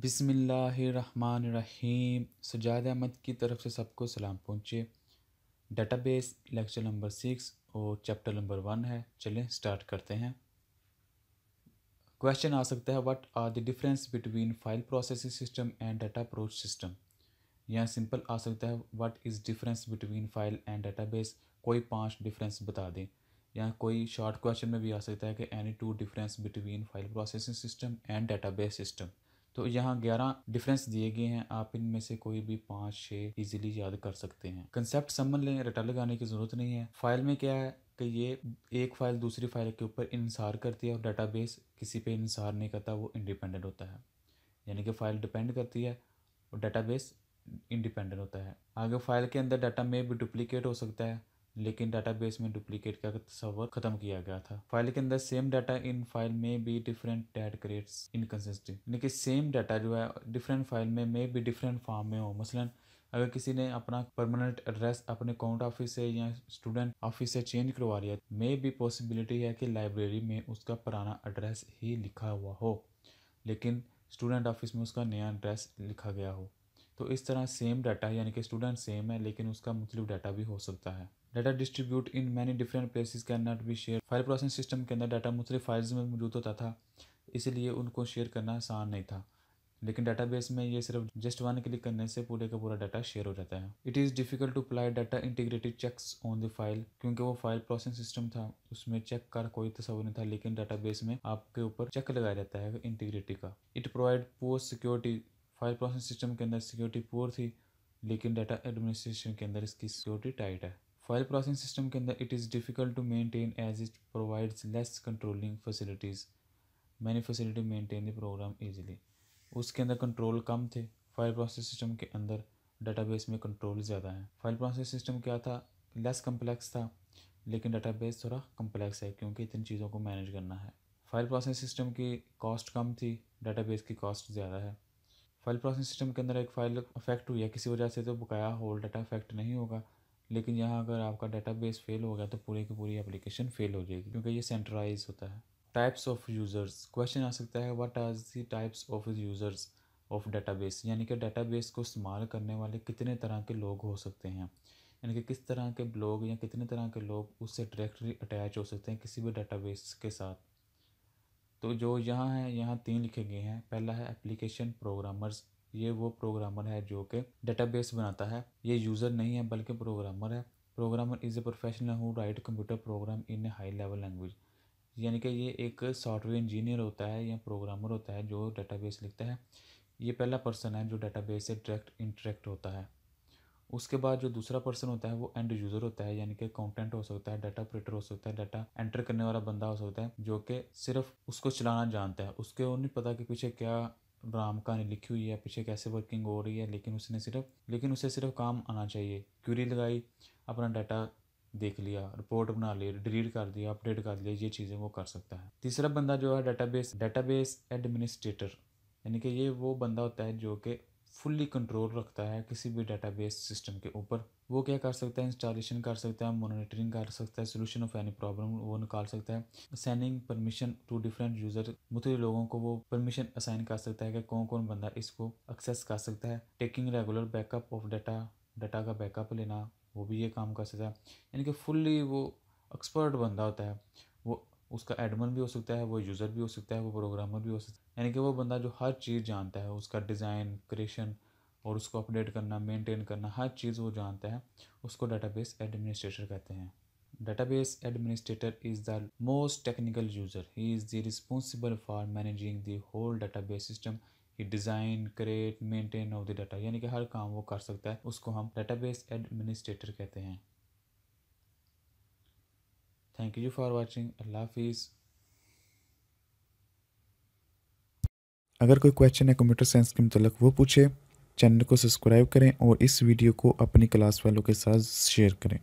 बिस्मिल्लाहिर्रहमानिर्रहीम। सजाद अहमद की तरफ से सबको सलाम पहुँचे। डेटाबेस लेक्चर नंबर 6 और चैप्टर नंबर 1 है। चलें स्टार्ट करते हैं। क्वेश्चन आ सकता है, what are the difference between file processing system and data approach system. या सिंपल आ सकता है, what is difference between file and database. कोई 5 डिफरेंस बता दें। या कोई शॉर्ट क्वेश्चन में भी आ सकता है कि any 2 difference between file processing system and database system. तो यहाँ 11 डिफरेंस दिए गए हैं, आप इनमें से कोई भी 5-6 इजीली याद कर सकते हैं। कंसेप्ट समझ लें, रटा लगाने की ज़रूरत नहीं है। फाइल में क्या है कि ये एक फाइल दूसरी फाइल के ऊपर इंसार करती है और डाटाबेस किसी पे इंसार नहीं करता, वो इंडिपेंडेंट होता है। यानी कि फ़ाइल डिपेंड करती है और डाटाबेस इंडिपेंडेंट होता है। आगे फाइल के अंदर डाटा में भी डुप्लीकेट हो सकता है, लेकिन डाटाबेस में डुप्लीकेट का तस्वर खत्म किया गया था। फाइल के अंदर सेम डाटा इन फाइल में भी डिफरेंट डेट क्रिएट्स इनकंसिस्टेंसी, यानी कि सेम डाटा जो है डिफरेंट फाइल में भी डिफरेंट फॉर्म में हो। मसलन अगर किसी ने अपना परमानेंट एड्रेस अपने अकाउंट ऑफिस से या स्टूडेंट ऑफिस से चेंज करवा लिया, मे भी पॉसिबिलिटी है कि लाइब्रेरी में उसका पुराना एड्रेस ही लिखा हुआ हो, लेकिन स्टूडेंट ऑफिस में उसका नया एड्रेस लिखा गया हो। तो इस तरह सेम डाटा, यानी कि स्टूडेंट सेम है लेकिन उसका मुख्तलिफ डाटा भी हो सकता है। Data distribute in many different places can not be share. File processing system के अंदर डाटा मुख्तलिफ फाइल्स में मौजूद होता था, इसलिए उनको शेयर करना आसान नहीं था। लेकिन डाटाबेस में ये सिर्फ जस्ट 1 क्लिक करने से पूरे का पूरा डाटा शेयर हो जाता है। It is difficult to apply data integrated checks on the file, क्योंकि वो फाइल प्रोसेसिंग सिस्टम था, उसमें चेक का कोई तस्वर नहीं था, लेकिन डाटाबेस में आपके ऊपर चेक लगाया जाता है इंटीग्रिटी का। It provide poor security. File processing system के अंदर सिक्योरिटी पुअर थी, लेकिन डाटा एडमिनिस्ट्रेशन के अंदर इसकी सिक्योरिटी टाइट है। फाइल प्रोसेसिंग सिस्टम के अंदर it is difficult to maintain as it provides less controlling facilities. Many facility maintain the program easily. उसके अंदर कंट्रोल कम थे। फाइल प्रोसेस सिस्टम के अंदर डाटाबेस में कंट्रोल ज़्यादा है। फाइल प्रोसेस सिस्टम क्या था, लेस कम्प्लेक्स था, लेकिन डाटाबेस थोड़ा कम्प्लेक्स है क्योंकि इतनी चीज़ों को मैनेज करना है। फाइल प्रोसेस सिस्टम की कॉस्ट कम थी, डाटाबेस की कॉस्ट ज़्यादा है। फाइल प्रोसेस सिस्टम के अंदर एक फ़ाइल अफेक्ट हुई है किसी वजह से, तो बकाया होल डाटा अफेक्ट नहीं होगा, लेकिन यहाँ अगर आपका डाटाबेस फेल हो गया तो पूरी की पूरी एप्लीकेशन फेल हो जाएगी, क्योंकि ये सेंट्रलाइज होता है। Types of users. क्वेश्चन आ सकता है, what are the types of users of database. यानी कि डाटाबेस को इस्तेमाल करने वाले कितने तरह के लोग हो सकते हैं, यानी कि किस तरह के ब्लॉग या कितने तरह के लोग उससे डायरेक्टली अटैच हो सकते हैं किसी भी डाटाबेस के साथ। तो जो यहाँ है, यहाँ 3 लिखे गए हैं। पहला है एप्लीकेशन प्रोग्रामर्स। ये वो प्रोग्रामर है जो कि डाटाबेस बनाता है। ये यूज़र नहीं है बल्कि प्रोग्रामर है। Programmer is a professional who right computer program in A high level language. यानी कि ये एक सॉफ्टवेयर इंजीनियर होता है या प्रोग्रामर होता है जो डाटाबेस लिखता है। ये पहला पर्सन है जो डाटाबेस से डायरेक्ट इंटरेक्ट होता है। उसके बाद जो दूसरा पर्सन होता है वो एंड यूज़र होता है, यानी कि कंटेंट हो सकता है, डाटा ऑपरेटर हो सकता है, डाटा एंटर करने वाला बंदा हो सकता है, जो कि सिर्फ उसको चलाना जानता है। उसके और नहीं पता कि पीछे क्या ड्राम कहानी लिखी हुई है, पीछे कैसे वर्किंग हो रही है, लेकिन उसे सिर्फ काम आना चाहिए। क्वेरी लगाई, अपना डाटा देख लिया, रिपोर्ट बना ली, डिलीट कर दिया, अपडेट कर लिया, ये चीज़ें वो कर सकता है। तीसरा बंदा जो है डाटाबेस एडमिनिस्ट्रेटर, यानी कि ये वो बंदा होता है जो कि फुल्ली कंट्रोल रखता है किसी भी डाटाबेस सिस्टम के ऊपर। वो क्या कर सकता है, इंस्टॉलेशन कर सकता है, मॉनिटरिंग कर सकता है, सोल्यूशन ऑफ एनी प्रॉब्लम वो निकाल सकता है, assigning permission to different user. मुख्तलिफ लोगों को वो परमिशन असाइन कर सकता है कि कौन कौन बंदा इसको एक्सेस कर सकता है। Taking regular backup of data का बैकअप लेना, वो भी ये काम कर सकता है। यानी कि फुल्ली वो एक्सपर्ट बंदा होता है। वो उसका एडमिन भी हो सकता है, वो यूज़र भी हो सकता है, वो प्रोग्रामर भी हो सकता है, यानी कि वो बंदा जो हर चीज़ जानता है, उसका डिज़ाइन क्रिएशन और उसको अपडेट करना, मेंटेन करना, हर चीज़ वो जानता है, उसको डाटाबेस एडमिनिस्ट्रेटर कहते हैं। Database administrator is the most technical user. He is the responsible for managing the whole database system. He design, create, maintain of the data. यानी कि हर काम वो कर सकता है, उसको हम database administrator कहते हैं। Thank you for watching. अल्लाह हाफिज़। अगर कोई क्वेश्चन है कंप्यूटर साइंस के मतलब वो पूछे। चैनल को सब्सक्राइब करें और इस वीडियो को अपनी क्लास वालों के साथ शेयर करें।